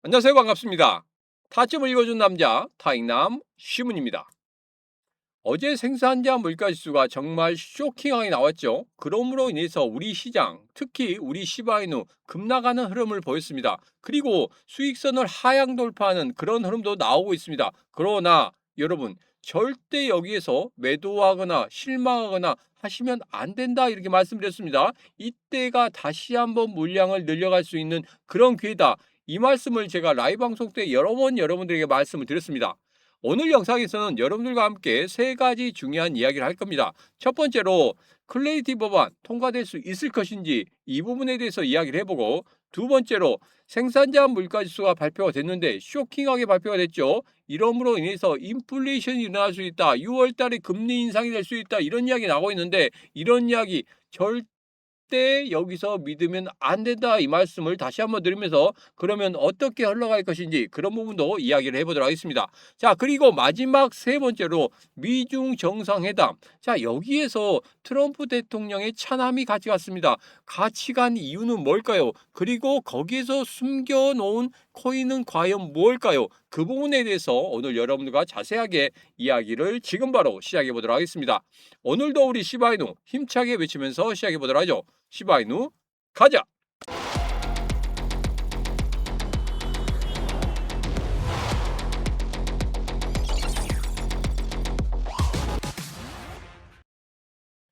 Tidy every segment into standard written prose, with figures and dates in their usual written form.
안녕하세요. 반갑습니다. 타점을 읽어준 남자 타익남 시문입니다. 어제 생산자 물가지수가 정말 쇼킹하게 나왔죠. 그러므로 인해서 우리 시장, 특히 우리 시바이누 급락하는 흐름을 보였습니다. 그리고 수익선을 하향 돌파하는 그런 흐름도 나오고 있습니다. 그러나 여러분 절대 여기에서 매도하거나 실망하거나 하시면 안 된다 이렇게 말씀드렸습니다. 이때가 다시 한번 물량을 늘려갈 수 있는 그런 기회다. 이 말씀을 제가 라이브 방송 때 여러 번 여러분들에게 말씀을 드렸습니다. 오늘 영상에서는 여러분들과 함께 세 가지 중요한 이야기를 할 겁니다. 첫 번째로 클레이티 법안 통과될 수 있을 것인지 이 부분에 대해서 이야기를 해보고, 두 번째로 생산자 물가지수가 발표가 됐는데 쇼킹하게 발표가 됐죠. 이러므로 인해서 인플레이션이 일어날 수 있다. 6월 달에 금리 인상이 될 수 있다. 이런 이야기 나오고 있는데 이런 이야기 절대 여기서 믿으면 안 된다. 이 말씀을 다시 한번 드리면서 그러면 어떻게 흘러갈 것인지 그런 부분도 이야기를 해보도록 하겠습니다. 자, 그리고 마지막 세 번째로 미중 정상회담. 자, 여기에서 트럼프 대통령의 차남이 같이 갔습니다. 같이 간 이유는 뭘까요? 그리고 거기에서 숨겨놓은 코인은 과연 무엇일까요? 그 부분에 대해서 오늘 여러분들과 자세하게 이야기를 지금 바로 시작해 보도록 하겠습니다. 오늘도 우리 시바이누 힘차게 외치면서 시작해 보도록 하죠. 시바이누 가자!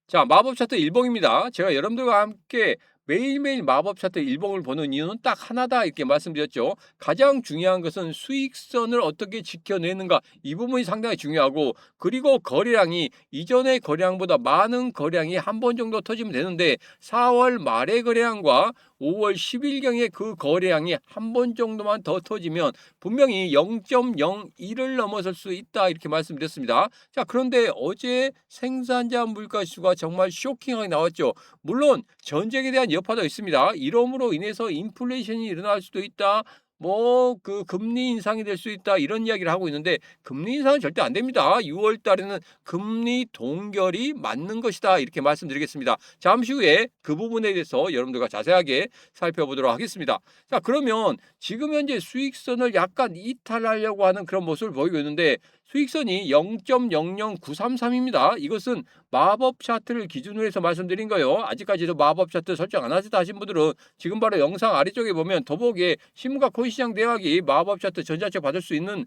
자, 마법 차트 일봉입니다. 제가 여러분들과 함께 매일매일 마법 차트 일봉을 보는 이유는 딱 하나다 이렇게 말씀드렸죠. 가장 중요한 것은 수익선을 어떻게 지켜내는가, 이 부분이 상당히 중요하고, 그리고 거래량이 이전의 거래량보다 많은 거래량이 한 번 정도 터지면 되는데 4월 말의 거래량과 5월 10일경의 그 거래량이 한 번 정도만 더 터지면 분명히 0.01을 넘어설 수 있다 이렇게 말씀드렸습니다. 자, 그런데 어제 생산자 물가지수가 정말 쇼킹하게 나왔죠. 물론 전쟁에 대한 여파도 있습니다. 이러므로 인해서 인플레이션이 일어날 수도 있다. 뭐 그 금리 인상이 될 수 있다 이런 이야기를 하고 있는데 금리 인상은 절대 안 됩니다. 6월 달에는 금리 동결이 맞는 것이다 이렇게 말씀드리겠습니다. 잠시 후에 그 부분에 대해서 여러분들과 자세하게 살펴보도록 하겠습니다. 자, 그러면 지금 현재 수익선을 약간 이탈하려고 하는 그런 모습을 보이고 있는데 수익선이 0.00933입니다. 이것은 마법 차트를 기준으로 해서 말씀드린 거예요. 아직까지도 마법 차트 설정 안 하셨다 하신 분들은 지금 바로 영상 아래쪽에 보면 더보기에 신문과 코인시장 대학이 마법 차트 전자책 받을 수 있는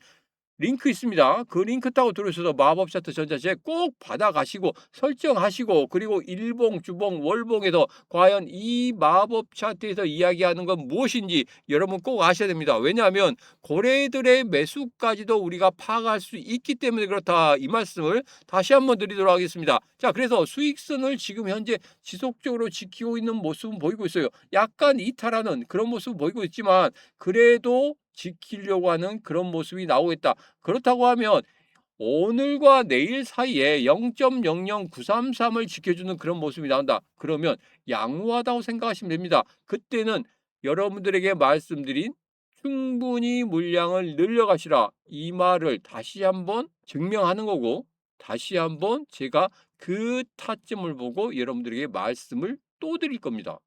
링크 있습니다. 그 링크 타고 들어오셔서 마법 차트 전자책 꼭 받아가시고 설정하시고, 그리고 일봉, 주봉, 월봉에서 과연 이 마법 차트에서 이야기하는 건 무엇인지 여러분 꼭 아셔야 됩니다. 왜냐하면 고래들의 매수까지도 우리가 파악할 수 있기 때문에 그렇다. 이 말씀을 다시 한번 드리도록 하겠습니다. 자, 그래서 수익선을 지금 현재 지속적으로 지키고 있는 모습은 보이고 있어요. 약간 이탈하는 그런 모습을 보이고 있지만 그래도 지키려고 하는 그런 모습이 나오고 있다. 그렇다고 하면 오늘과 내일 사이에 0.00933을 지켜주는 그런 모습이 나온다. 그러면 양호하다고 생각하시면 됩니다. 그때는 여러분들에게 말씀드린 충분히 물량을 늘려가시라 이 말을 다시 한번 증명하는 거고, 다시 한번 제가 그 타점을 보고 여러분들에게 말씀을 또 드릴 겁니다.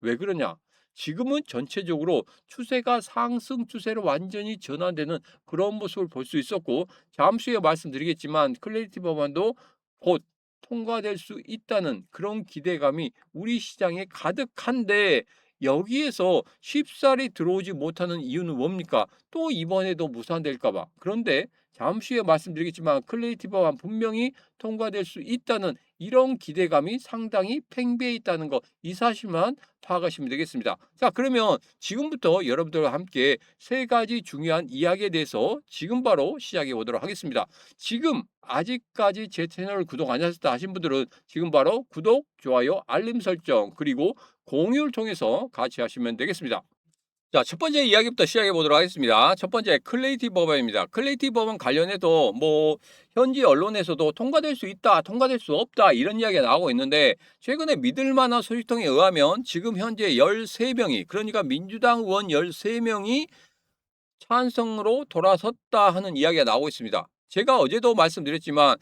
왜 그러냐? 지금은 전체적으로 추세가 상승 추세로 완전히 전환되는 그런 모습을 볼 수 있었고, 잠시 후에 말씀드리겠지만 클래리티 법안도 곧 통과될 수 있다는 그런 기대감이 우리 시장에 가득한데 여기에서 쉽사리 들어오지 못하는 이유는 뭡니까? 또 이번에도 무산될까 봐. 그런데 잠시 후에 말씀드리겠지만 클래리티 법안 분명히 통과될 수 있다는 이런 기대감이 상당히 팽배해 있다는 거, 이 사실만 파악하시면 되겠습니다. 자, 그러면 지금부터 여러분들과 함께 세 가지 중요한 이야기에 대해서 지금 바로 시작해 보도록 하겠습니다. 지금 아직까지 제 채널을 구독 안 하셨다 하신 분들은 지금 바로 구독, 좋아요, 알림 설정, 그리고 공유를 통해서 같이 하시면 되겠습니다. 자, 첫 번째 이야기부터 시작해 보도록 하겠습니다. 첫 번째 클레이티 법안입니다. 클레이티 법안 관련해서 뭐 현지 언론에서도 통과될 수 있다, 통과될 수 없다 이런 이야기가 나오고 있는데, 최근에 믿을 만한 소식통에 의하면 지금 현재 13명이, 그러니까 민주당 의원 13명이 찬성으로 돌아섰다 하는 이야기가 나오고 있습니다. 제가 어제도 말씀드렸지만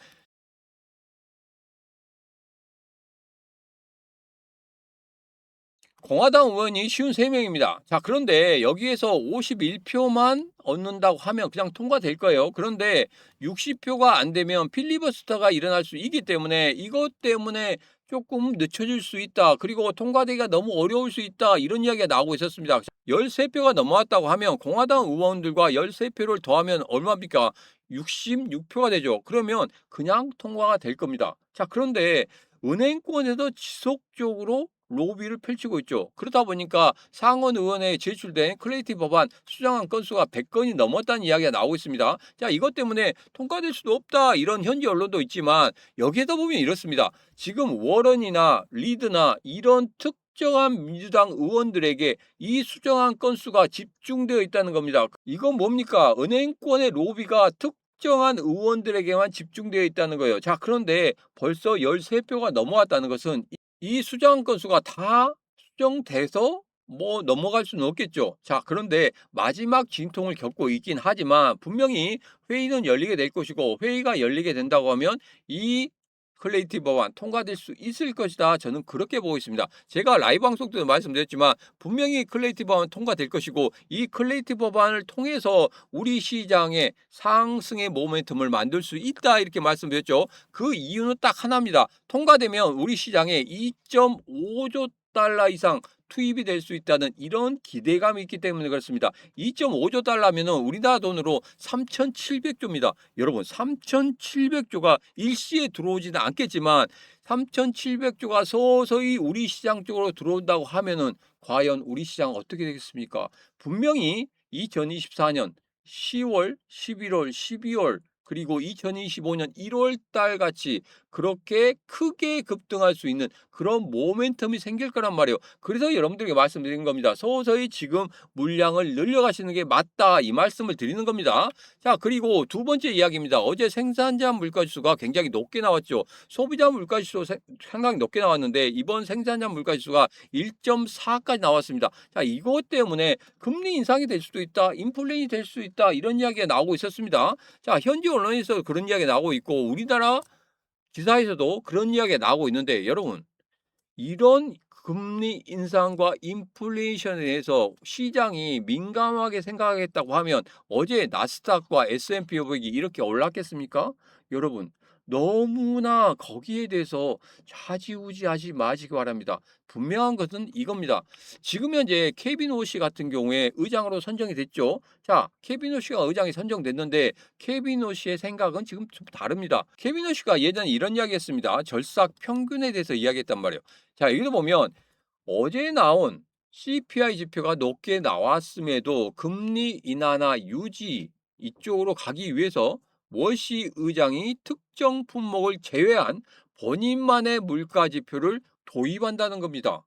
공화당 의원이 53명입니다. 자, 그런데 여기에서 51표만 얻는다고 하면 그냥 통과될 거예요. 그런데 60표가 안 되면 필리버스터가 일어날 수 있기 때문에 이것 때문에 조금 늦춰질 수 있다. 그리고 통과되기가 너무 어려울 수 있다. 이런 이야기가 나오고 있었습니다. 13표가 넘어왔다고 하면 공화당 의원들과 13표를 더하면 얼마입니까? 66표가 되죠. 그러면 그냥 통과가 될 겁니다. 자, 그런데 은행권에서 지속적으로 로비를 펼치고 있죠. 그러다 보니까 상원 의원회에 제출된 클레이티 법안 수정안 건수가 100건이 넘었다는 이야기가 나오고 있습니다. 자, 이것 때문에 통과될 수도 없다. 이런 현지 언론도 있지만 여기에다 보면 이렇습니다. 지금 워런이나 리드나 이런 특정한 민주당 의원들에게 이 수정안 건수가 집중되어 있다는 겁니다. 이건 뭡니까? 은행권의 로비가 특정한 의원들에게만 집중되어 있다는 거예요. 자, 그런데 벌써 13표가 넘어왔다는 것은 이 수정 건수가 다 수정돼서 뭐 넘어갈 수는 없겠죠. 자, 그런데 마지막 진통을 겪고 있긴 하지만 분명히 회의는 열리게 될 것이고 회의가 열리게 된다고 하면 이 클레이티 법안 통과될 수 있을 것이다. 저는 그렇게 보고 있습니다. 제가 라이브 방송 때도 말씀드렸지만 분명히 클레이티 법안 통과될 것이고 이 클레이티 법안을 통해서 우리 시장의 상승의 모멘텀을 만들 수 있다. 이렇게 말씀드렸죠. 그 이유는 딱 하나입니다. 통과되면 우리 시장에 2.5조 달러 이상 투입이 될 수 있다는 이런 기대감이 있기 때문에 그렇습니다. 2.5조 달러면은 우리나라 돈으로 3,700조입니다. 여러분, 3,700조가 일시에 들어오지는 않겠지만 3,700조가 서서히 우리 시장 쪽으로 들어온다고 하면은 과연 우리 시장은 어떻게 되겠습니까? 분명히 2024년 10월, 11월, 12월 그리고 2025년 1월 달 같이 그렇게 크게 급등할 수 있는 그런 모멘텀이 생길 거란 말이에요. 그래서 여러분들에게 말씀드리는 겁니다. 서서히 지금 물량을 늘려가시는 게 맞다 이 말씀을 드리는 겁니다. 자, 그리고 두 번째 이야기입니다. 어제 생산자 물가지수가 굉장히 높게 나왔죠. 소비자 물가지수 상당히 높게 나왔는데 이번 생산자 물가지수가 1.4까지 나왔습니다. 자, 이것 때문에 금리 인상이 될 수도 있다. 인플레이션이 될 수 있다. 이런 이야기가 나오고 있었습니다. 자, 현지 언론에서 그런 이야기가 나오고 있고 우리나라 기사에서도 그런 이야기가 나오고 있는데 여러분 이런 금리 인상과 인플레이션에 대해서 시장이 민감하게 생각하겠다고 하면 어제 나스닥과 S&P 500이 이렇게 올랐겠습니까? 여러분 너무나 거기에 대해서 좌지우지하지 마시기 바랍니다. 분명한 것은 이겁니다. 지금 현재 케빈 오시 같은 경우에 의장으로 선정이 됐죠. 자, 케빈 오시가 의장이 선정됐는데 케빈 오시의 생각은 지금 좀 다릅니다. 케빈 오시가 예전에 이런 이야기했습니다. 절삭 평균에 대해서 이야기했단 말이에요. 자, 여기도 보면 어제 나온 CPI 지표가 높게 나왔음에도 금리 인하나 유지 이쪽으로 가기 위해서 워시 의장이 특정 품목을 제외한 본인만의 물가 지표를 도입한다는 겁니다.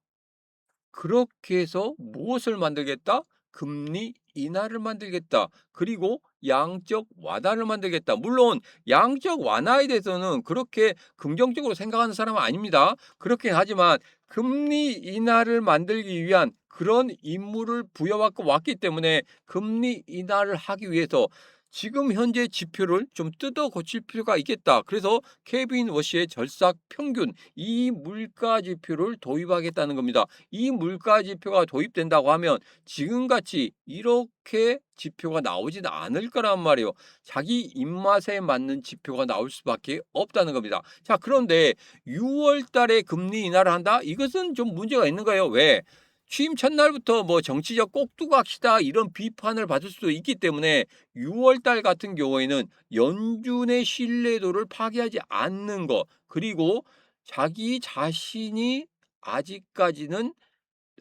그렇게 해서 무엇을 만들겠다? 금리 인하를 만들겠다. 그리고 양적 완화를 만들겠다. 물론 양적 완화에 대해서는 그렇게 긍정적으로 생각하는 사람은 아닙니다. 그렇긴 하지만 금리 인하를 만들기 위한 그런 임무를 부여받고 왔기 때문에 금리 인하를 하기 위해서 지금 현재 지표를 좀 뜯어 고칠 필요가 있겠다. 그래서 케빈 워시의 절삭 평균 이 물가 지표를 도입하겠다는 겁니다. 이 물가 지표가 도입된다고 하면 지금같이 이렇게 지표가 나오진 않을 거란 말이에요. 자기 입맛에 맞는 지표가 나올 수밖에 없다는 겁니다. 자, 그런데 6월 달에 금리 인하를 한다? 이것은 좀 문제가 있는 거예요. 왜? 취임 첫날부터 뭐 정치적 꼭두각시다 이런 비판을 받을 수도 있기 때문에 6월 달 같은 경우에는 연준의 신뢰도를 파괴하지 않는 것 그리고 자기 자신이 아직까지는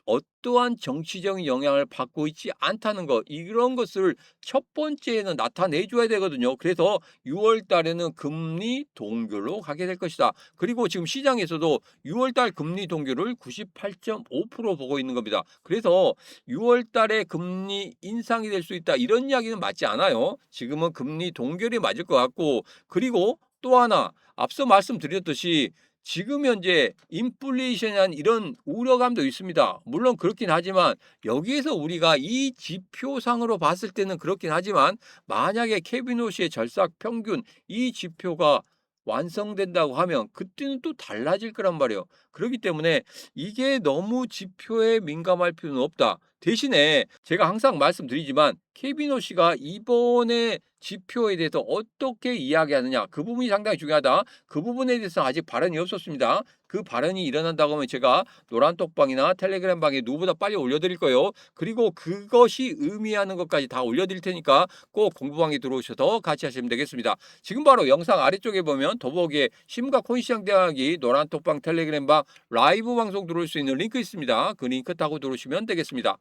어떠한 정치적인 영향을 받고 있지 않다는 것 이런 것을 첫 번째에는 나타내 줘야 되거든요. 그래서 6월 달에는 금리 동결로 가게 될 것이다. 그리고 지금 시장에서도 6월 달 금리 동결을 98.5% 보고 있는 겁니다. 그래서 6월 달에 금리 인상이 될 수 있다. 이런 이야기는 맞지 않아요. 지금은 금리 동결이 맞을 것 같고 그리고 또 하나 앞서 말씀드렸듯이 지금 현재 인플레이션이란 이런 우려감도 있습니다. 물론 그렇긴 하지만 여기에서 우리가 이 지표상으로 봤을 때는 그렇긴 하지만 만약에 케빈 오시의 절삭 평균 이 지표가 완성된다고 하면 그때는 또 달라질 거란 말이에요. 그렇기 때문에 이게 너무 지표에 민감할 필요는 없다. 대신에 제가 항상 말씀드리지만 케비노 씨가 이번에 지표에 대해서 어떻게 이야기하느냐 그 부분이 상당히 중요하다. 그 부분에 대해서 아직 발언이 없었습니다. 그 발언이 일어난다고 하면 제가 노란톡방이나 텔레그램 방에 누구보다 빨리 올려드릴 거예요. 그리고 그것이 의미하는 것까지 다 올려드릴 테니까 꼭 공부방에 들어오셔서 같이 하시면 되겠습니다. 지금 바로 영상 아래쪽에 보면 더보기에 심과 코인시장 대학이 노란톡방 텔레그램방 라이브 방송 들어올 수 있는 링크 있습니다. 그 링크 타고 들어오시면 되겠습니다.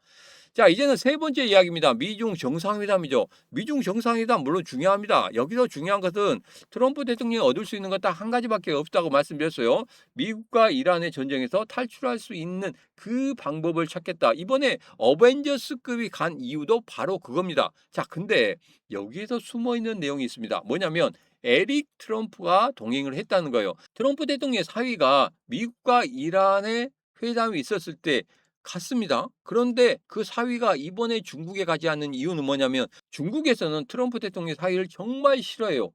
자, 이제는 세 번째 이야기입니다. 미중 정상회담이죠. 미중 정상회담 물론 중요합니다. 여기서 중요한 것은 트럼프 대통령이 얻을 수 있는 건 딱 한 가지밖에 없다고 말씀드렸어요. 미국과 이란의 전쟁에서 탈출할 수 있는 그 방법을 찾겠다. 이번에 어벤져스급이 간 이유도 바로 그겁니다. 자, 근데 여기에서 숨어 있는 내용이 있습니다. 뭐냐면 에릭 트럼프가 동행을 했다는 거예요. 트럼프 대통령의 사위가 미국과 이란의 회담이 있었을 때 갔습니다. 그런데 그 사위가 이번에 중국에 가지 않는 이유는 뭐냐면 중국에서는 트럼프 대통령의 사위를 정말 싫어해요.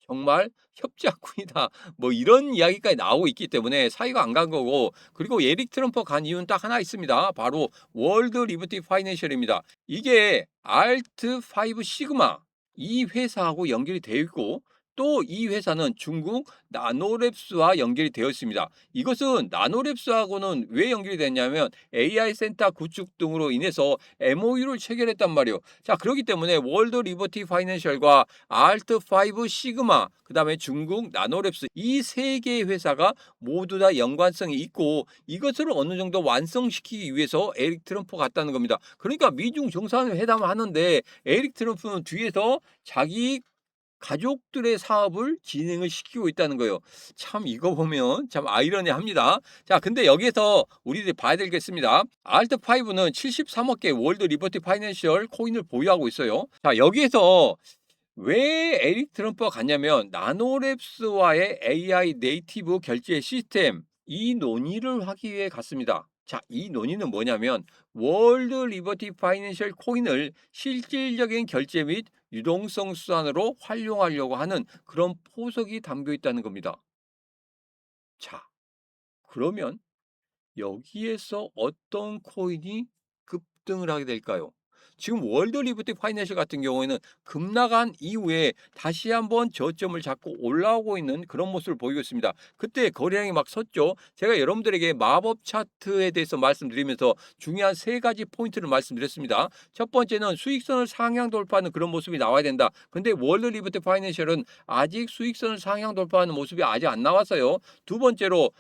정말 협작꾼이다. 뭐 이런 이야기까지 나오고 있기 때문에 사위가 안 간 거고 그리고 에릭 트럼프 간 이유는 딱 하나 있습니다. 바로 월드 리버티 파이낸셜입니다. 이게 알트 5 시그마 이 회사하고 연결이 되어 있고 또 이 회사는 중국 나노랩스와 연결이 되어 있습니다. 이것은 나노랩스하고는 왜 연결이 됐냐면 AI 센터 구축 등으로 인해서 MOU를 체결했단 말이에요. 자, 그렇기 때문에 월드 리버티 파이낸셜과 알트 5 시그마 그다음에 중국 나노랩스 이 세 개의 회사가 모두 다 연관성이 있고 이것을 어느 정도 완성시키기 위해서 에릭 트럼프가 갔다는 겁니다. 그러니까 미중 정상회담을 하는데 에릭 트럼프는 뒤에서 자기 가족들의 사업을 진행을 시키고 있다는 거예요. 참 이거 보면 참 아이러니합니다. 자, 근데 여기에서 우리들이 봐야 되겠습니다. 알트5는 73억 개 월드 리버티 파이낸셜 코인을 보유하고 있어요. 자, 여기에서 왜 에릭 트럼프가 갔냐면 나노랩스와의 AI 네이티브 결제 시스템 이 논의를 하기 위해 갔습니다. 자, 이 논의는 뭐냐면 월드 리버티 파이낸셜 코인을 실질적인 결제 및 유동성 수단으로 활용하려고 하는 그런 포석이 담겨 있다는 겁니다. 자, 그러면 여기에서 어떤 코인이 급등을 하게 될까요? 지금 월드 리프트 파이낸셜 같은 경우에는 급락한 이후에 다시 한번 저점을 잡고 올라오고 있는 그런 모습을 보이고 있습니다. 그때 거래량이 막 섰죠. 제가 여러분들에게 마법 차트에 대해서 말씀드리면서 중요한 세 가지 포인트를 말씀드렸습니다. 첫 번째는 수익선을 상향 돌파하는 그런 모습이 나와야 된다. 근데 월드 리프트 파이낸셜은 아직 수익선을 상향 돌파하는 모습이 아직 안 나왔어요. 두 번째로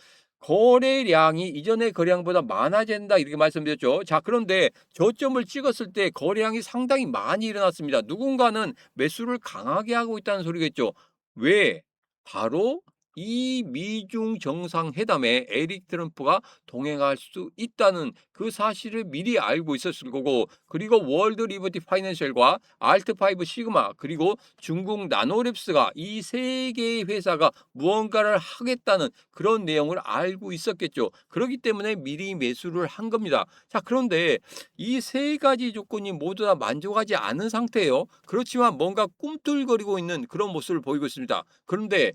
거래량이 이전의 거래량보다 많아진다 이렇게 말씀드렸죠. 자, 그런데 저점을 찍었을 때 거래량이 상당히 많이 일어났습니다. 누군가는 매수를 강하게 하고 있다는 소리겠죠. 왜? 바로 이 미중 정상회담에 에릭 트럼프가 동행할 수 있다는 그 사실을 미리 알고 있었을 거고 그리고 월드 리버티 파이낸셜과 알트5 시그마 그리고 중국 나노랩스가 이 세 개의 회사가 무언가를 하겠다는 그런 내용을 알고 있었겠죠. 그렇기 때문에 미리 매수를 한 겁니다. 자, 그런데 이 세 가지 조건이 모두 다 만족하지 않은 상태예요. 그렇지만 뭔가 꿈틀거리고 있는 그런 모습을 보이고 있습니다. 그런데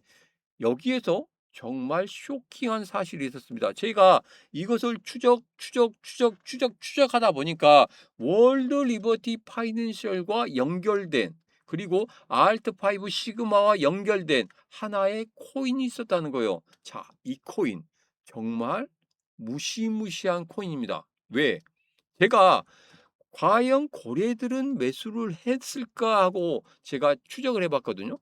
여기에서 정말 쇼킹한 사실이 있었습니다. 제가 이것을 추적하다 보니까 월드 리버티 파이낸셜과 연결된 그리고 알트5 시그마와 연결된 하나의 코인이 있었다는 거예요. 자, 이 코인 정말 무시무시한 코인입니다. 왜? 제가 과연 고래들은 매수를 했을까 하고 제가 추적을 해봤거든요.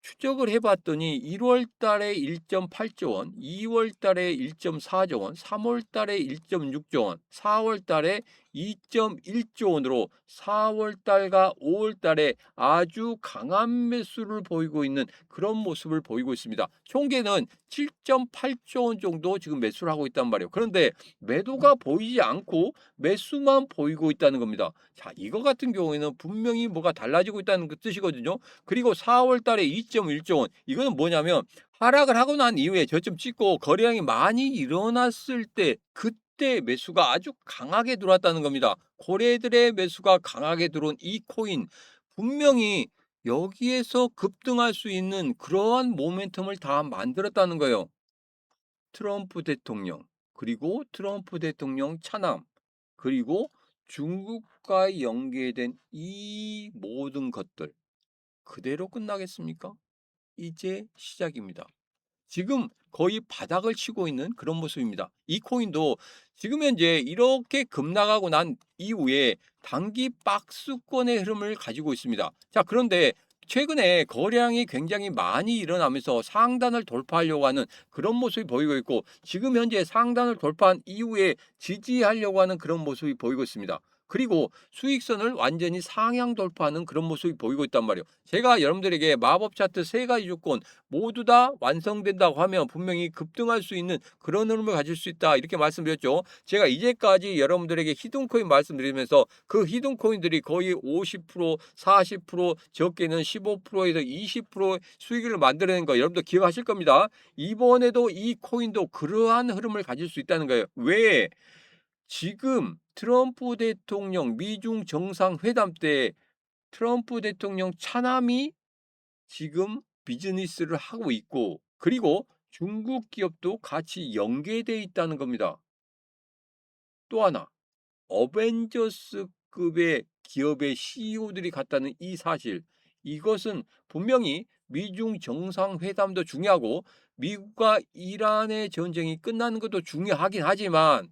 추적을 해 봤더니 1월 달에 1.8조 원, 2월 달에 1.4조 원, 3월 달에 1.6조 원, 4월 달에 2.1조 원으로 4월 달과 5월 달에 아주 강한 매수를 보이고 있는 그런 모습을 보이고 있습니다. 총계는 7.8조 원 정도 지금 매수를 하고 있단 말이에요. 그런데 매도가 보이지 않고 매수만 보이고 있다는 겁니다. 자, 이거 같은 경우에는 분명히 뭐가 달라지고 있다는 그 뜻이거든요. 그리고 4월 달에 2.1조 원. 이거는 뭐냐면 하락을 하고 난 이후에 저점 찍고 거래량이 많이 일어났을 때 그때 매수가 아주 강하게 들어왔다는 겁니다. 고래들의 매수가 강하게 들어온 이 코인 분명히 여기에서 급등할 수 있는 그러한 모멘텀을 다 만들었다는 거예요. 트럼프 대통령, 그리고 트럼프 대통령 차남, 그리고 중국과 연계된 이 모든 것들 그대로 끝나겠습니까? 이제 시작입니다. 지금 거의 바닥을 치고 있는 그런 모습입니다. 이 코인도 지금 현재 이렇게 급락하고 난 이후에 단기 박스권의 흐름을 가지고 있습니다. 자, 그런데 최근에 거래량이 굉장히 많이 일어나면서 상단을 돌파하려고 하는 그런 모습이 보이고 있고, 지금 현재 상단을 돌파한 이후에 지지하려고 하는 그런 모습이 보이고 있습니다. 그리고 수익선을 완전히 상향 돌파하는 그런 모습이 보이고 있단 말이에요. 제가 여러분들에게 마법 차트 세 가지 조건 모두 다 완성된다고 하면 분명히 급등할 수 있는 그런 흐름을 가질 수 있다, 이렇게 말씀드렸죠. 제가 이제까지 여러분들에게 히든코인 말씀드리면서 그 히든코인들이 거의 50%, 40%, 적게는 15%에서 20% 수익을 만들어낸 거 여러분들 기억하실 겁니다. 이번에도 이 코인도 그러한 흐름을 가질 수 있다는 거예요. 왜? 지금 트럼프 대통령 미중 정상회담 때 트럼프 대통령 차남이 지금 비즈니스를 하고 있고, 그리고 중국 기업도 같이 연계돼 있다는 겁니다. 또 하나, 어벤져스급의 기업의 CEO들이 갔다는 이 사실, 이것은 분명히 미중 정상회담도 중요하고 미국과 이란의 전쟁이 끝나는 것도 중요하긴 하지만,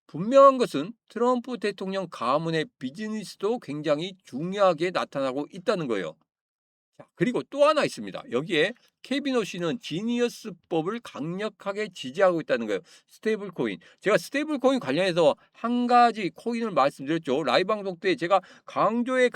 분명한 것은 트럼프 대통령 가문의 비즈니스도 굉장히 중요하게 나타나고 있다는 거예요. 자, 그리고 또 하나 있습니다. 여기에 케빈 오씨는 지니어스법을 강력하게 지지하고 있다는 거예요. 스테이블 코인. 제가 스테이블 코인 관련해서 한 가지 코인을 말씀드렸죠. 라이브 방송 때 제가 강조를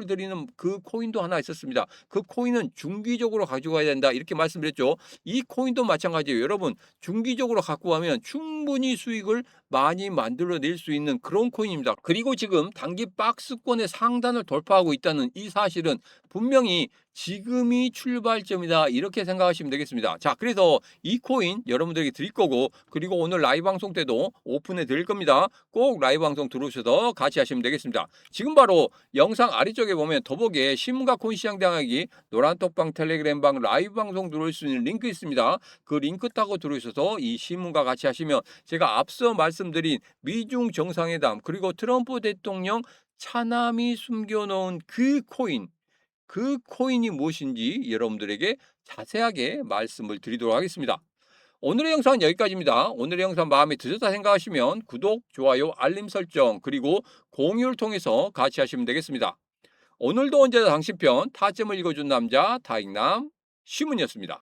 드리는 그 코인도 하나 있었습니다. 그 코인은 중기적으로 가지고 가야 된다, 이렇게 말씀드렸죠. 이 코인도 마찬가지예요. 여러분, 중기적으로 갖고 가면 충분히 수익을 많이 만들어낼 수 있는 그런 코인입니다. 그리고 지금 단기 박스권의 상단을 돌파하고 있다는 이 사실은 분명히 지금이 출발점이다, 이렇게 생각하시면 되겠습니다. 자, 그래서 이 코인 여러분들에게 드릴 거고, 그리고 오늘 라이브 방송 때도 오픈해 드릴 겁니다. 꼭 라이브 방송 들어오셔서 같이 하시면 되겠습니다. 지금 바로 영상 아래쪽에 보면 더보기에 신문과 코인 시장 당하기 노란톡방 텔레그램방 라이브 방송 들어올 수 있는 링크 있습니다. 그 링크 타고 들어오셔서 이 신문과 같이 하시면 제가 앞서 말씀드린 미중 정상회담, 그리고 트럼프 대통령 차남이 숨겨놓은 그 코인이 무엇인지 여러분들에게 자세하게 말씀을 드리도록 하겠습니다. 오늘의 영상은 여기까지입니다. 오늘의 영상 마음에 드셨다 생각하시면 구독, 좋아요, 알림 설정, 그리고 공유를 통해서 같이 하시면 되겠습니다. 오늘도 언제나 당신 편 타점을 읽어준 남자 타익남 시문이었습니다.